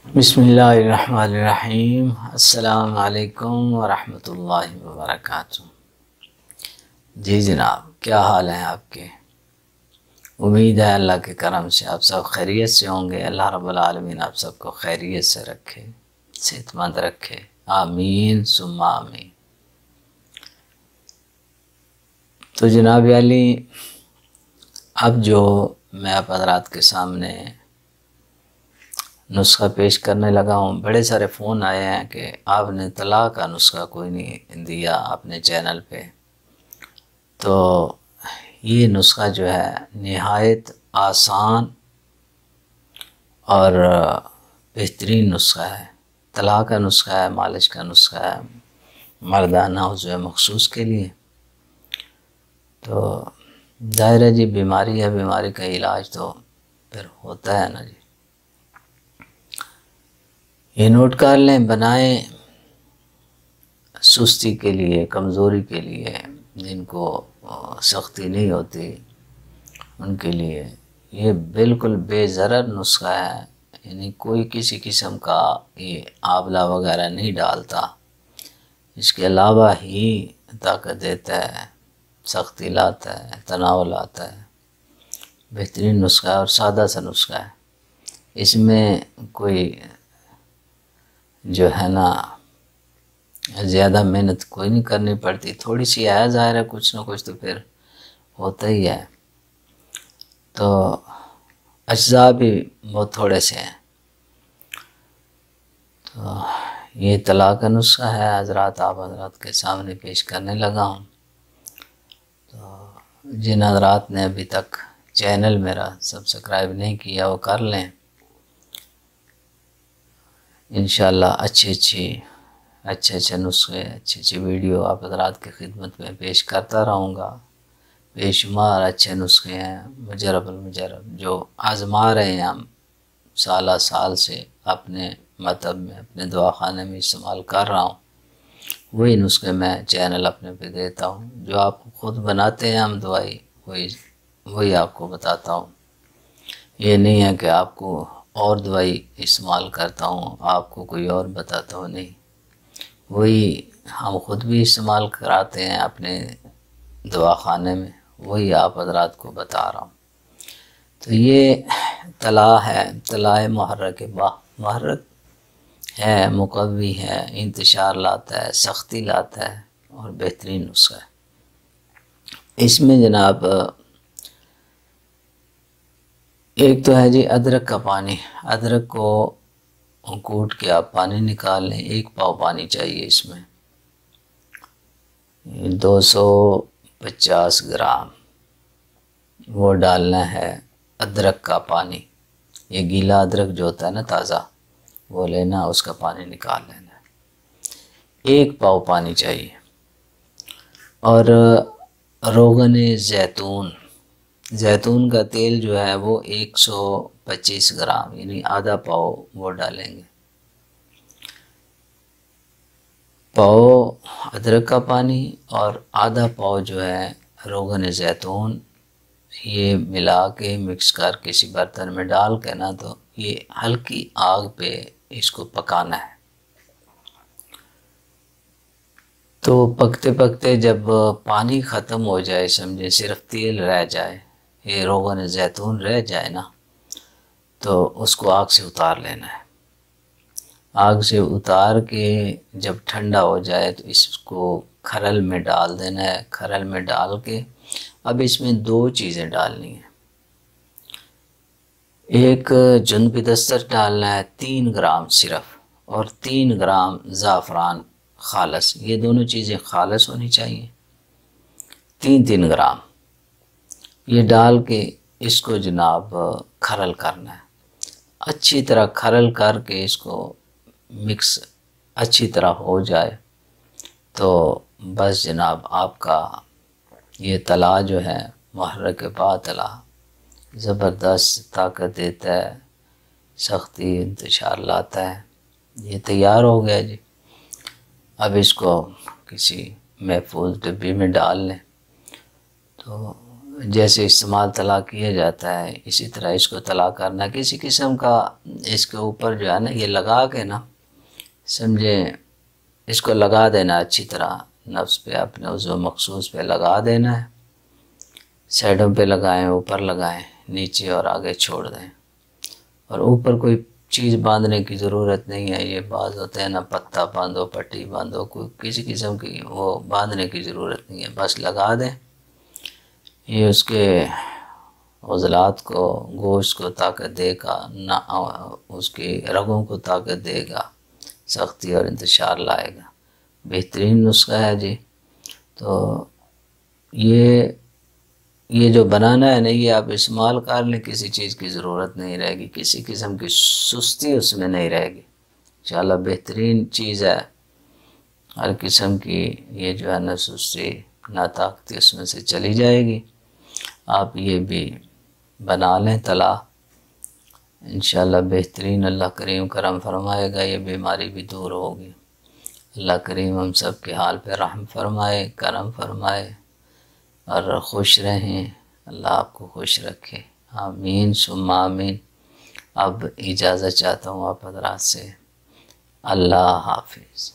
बिस्मिल्लाहिर्रहमानिर्रहीम। अस्सलाम वालेकुम वरहमतुल्लाहि वबरकातुहू। जी जनाब, क्या हाल है आपके? उम्मीद है अल्लाह के करम से आप सब खैरियत से होंगे। अल्लाह रब्बुल आलमीन आप सबको खैरियत से रखे, सेहतमंद रखे। आमीन सुम्मा आमीन। तो जनाब अली, अब जो मैं आप हज़रात के सामने नुस्खा पेश करने लगा हूँ, बड़े सारे फ़ोन आए हैं कि आपने तलाक़ का नुस्खा कोई नहीं दिया अपने चैनल पे। तो ये नुस्खा जो है निहायत आसान और बेहतरीन नुस्खा है। तलाक़ का नुस्खा है, मालिश का नुस्खा है, मर्दाना उज़्व मखसूस के लिए। तो ज़ाहिर है जी, बीमारी है, बीमारी का इलाज तो फिर होता है ना जी। ये नोट कर लें, बनाएं सुस्ती के लिए, कमज़ोरी के लिए, जिनको सख्ती नहीं होती उनके लिए ये बिल्कुल बेज़रर नुस्खा है। यानी कोई किसी किस्म का ये आंवला वगैरह नहीं डालता। इसके अलावा ही ताकत देता है, सख्ती लाता है, तनाव लाता है। बेहतरीन नुस्खा है और सादा सा नुस्खा है। इसमें कोई जो है ना ज़्यादा मेहनत कोई नहीं करनी पड़ती। थोड़ी सी है, ज़ाहिर है कुछ ना कुछ तो फिर होता ही है। तो अज्जा भी बहुत थोड़े से हैं। तो ये तलाक़ का नुस्खा है हज़रात, आप हज़रात के सामने पेश करने लगा हूँ। तो जिन हज़रात ने अभी तक चैनल मेरा सब्सक्राइब नहीं किया वो कर लें। इंशाअल्लाह अच्छे नुस्खे, अच्छी वीडियो आप हज़रात की खिदमत में पेश करता रहूँगा। बेशुमार अच्छे नुस्खे हैं, मुजरब जो आज़मा रहे हैं हम साल से अपने मतब में, अपने दवाखाने में इस्तेमाल कर रहा हूँ। वही नुस्खे मैं चैनल अपने पे देता हूँ। जो आप ख़ुद बनाते हैं हम दवाई, वही आपको बताता हूँ। ये नहीं है कि आपको और दवाई इस्तेमाल करता हूँ, आपको कोई और बताता हूँ, नहीं। वही हम ख़ुद भी इस्तेमाल कराते हैं अपने दवाखाने में, वही आप हज़रात को बता रहा हूँ। तो ये तला है, तलाए मुहर्रक मुहर्रक है, मुकव्वी है, इंतशार लाता है, सख्ती लाता है और बेहतरीन नुस्खा है। इसमें जनाब एक तो है जी अदरक का पानी। अदरक को कूट के आप पानी निकाल लें। 1 पाव पानी चाहिए इसमें। 250 ग्राम वो डालना है अदरक का पानी। ये गीला अदरक जो होता है ना, ताज़ा, वो लेना, उसका पानी निकाल लेना है। 1 पाव पानी चाहिए। और रोगन ज़ैतून, जैतून का तेल जो है वो 125 ग्राम, यानी आधा पाव वो डालेंगे। पाव अदरक का पानी और आधा पाव जो है रोगन ज़ैतून, ये मिला के मिक्स कर किसी बर्तन में डाल के ना, तो ये हल्की आग पे इसको पकाना है। तो पकते पकते जब पानी ख़त्म हो जाए, समझे सिर्फ तेल रह जाए, ये रोगन ज़ैतून रह जाए ना, तो उसको आग से उतार लेना है। आग से उतार के जब ठंडा हो जाए तो इसको खरल में डाल देना है। खरल में डाल के अब इसमें 2 चीज़ें डालनी हैं। एक जुनबिदस्तर डालना है 3 ग्राम सिर्फ, और 3 ग्राम ज़ाफ़रान खालस। ये दोनों चीज़ें खालस होनी चाहिए। 3 ग्राम ये डाल के इसको जनाब खरल करना है। अच्छी तरह खरल करके इसको मिक्स अच्छी तरह हो जाए तो बस जनाब आपका ये तला जो है मुहर्रक तला ज़बरदस्त ताकत देता है, सख्ती इंतशार लाता है। ये तैयार हो गया जी। अब इसको किसी महफूज डिब्बी में डाल लें। तो जैसे इस्तेमाल तलाक किया जाता है इसी तरह इसको तलाक करना, किसी किस्म का इसके ऊपर जो है ना ये लगा के ना, समझे, इसको लगा देना अच्छी तरह नफ्स पे, अपने उज़्व मखसूस पे लगा देना है। साइडों पे लगाएं, ऊपर लगाएं, नीचे और आगे छोड़ दें। और ऊपर कोई चीज़ बांधने की ज़रूरत नहीं है। ये बाज़ होते हैं ना, पत्ता बांधो, पट्टी बांधो, कोई किसी किस्म की वो बांधने की ज़रूरत नहीं है, बस लगा दें। ये उसके उज़लात को, गोश्त को ताकत देगा, ना उसकी रगों को ताकत देगा, सख्ती और इंतशार लाएगा। बेहतरीन नुस्खा है जी। तो ये जो बनाना है ना, ये आप इस्तेमाल कर लें, किसी चीज़ की ज़रूरत नहीं रहेगी, किसी किस्म की सुस्ती उसमें नहीं रहेगी। इंशाअल्लाह बेहतरीन चीज़ है, हर किस्म की ये जो है ना सुस्ती, ना ताकती उसमें से चली जाएगी। आप ये भी बना लें तला, इंशाअल्लाह बेहतरीन, अल्लाह करीम करम फरमाएगा, ये बीमारी भी दूर होगी। अल्लाह करीम हम सब के हाल पे रहम फरमाए, करम फरमाए और खुश रहें। अल्लाह आपको खुश रखे, आमीन सुम्मा आमीन। अब इजाज़त चाहता हूँ आप हज़रात से। अल्लाह हाफिज़।